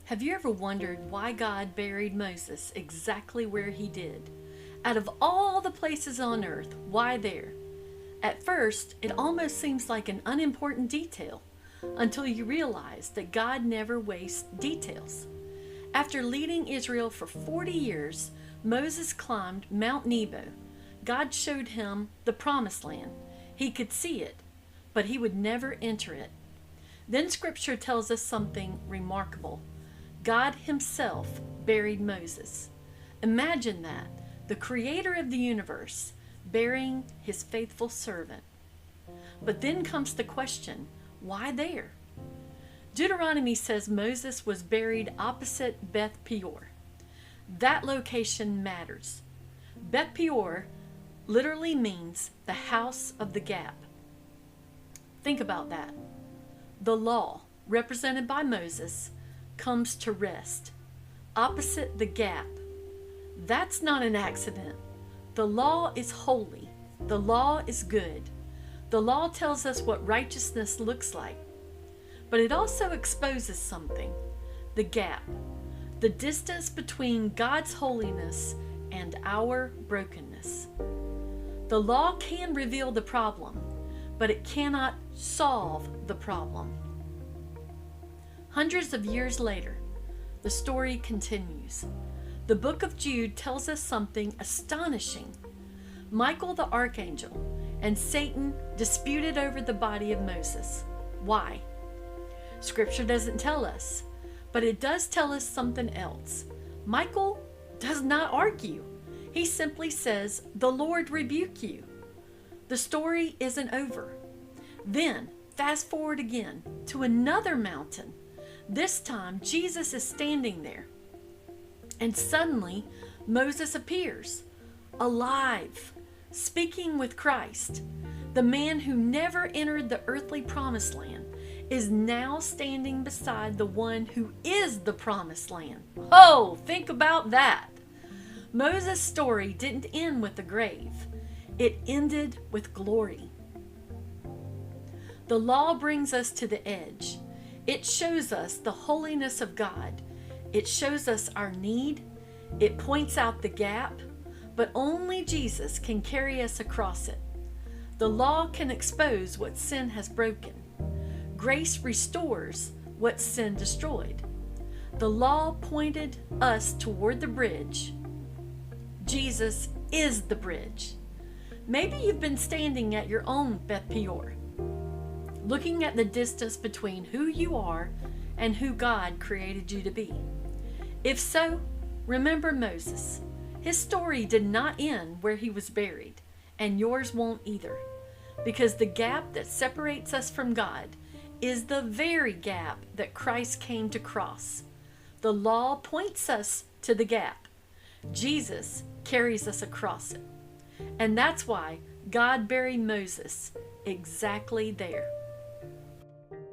Have you ever wondered why God buried Moses exactly where he did? Out of all the places on earth, why there? At first, it almost seems like an unimportant detail, until you realize that God never wastes details. After leading Israel for 40 years, Moses climbed Mount Nebo. God showed him the promised land. He could see it, but he would never enter it. Then Scripture tells us something remarkable. God himself buried Moses. Imagine that, the creator of the universe burying his faithful servant. But then comes the question, why there? Deuteronomy says Moses was buried opposite Beth-Peor. That location matters. Beth-Peor literally means the house of the gap. Think about that. The law, represented by Moses, comes to rest opposite the gap. That's not an accident. The law is holy. The law is good. The law tells us what righteousness looks like. But it also exposes something, the gap, the distance between God's holiness and our brokenness. The law can reveal the problem, but it cannot solve the problem. Hundreds of years later, the story continues. The book of Jude tells us something astonishing. Michael the archangel and Satan disputed over the body of Moses. Why? Scripture doesn't tell us, but it does tell us something else. Michael does not argue. He simply says, "The Lord rebuke you." The story isn't over. Then, fast forward again to another mountain. This time, Jesus is standing there. And suddenly, Moses appears, alive, speaking with Christ. The man who never entered the earthly promised land is now standing beside the one who is the promised land. Oh, think about that. Moses' story didn't end with the grave. It ended with glory. The law brings us to the edge. It shows us the holiness of God. It shows us our need. It points out the gap, but only Jesus can carry us across it. The law can expose what sin has broken. Grace restores what sin destroyed. The law pointed us toward the bridge. Jesus is the bridge. Maybe you've been standing at your own Beth-Peor, looking at the distance between who you are and who God created you to be. If so, remember Moses. His story did not end where he was buried, and yours won't either, because the gap that separates us from God is the very gap that Christ came to cross. The law points us to the gap. Jesus carries us across it. And that's why God buried Moses exactly there.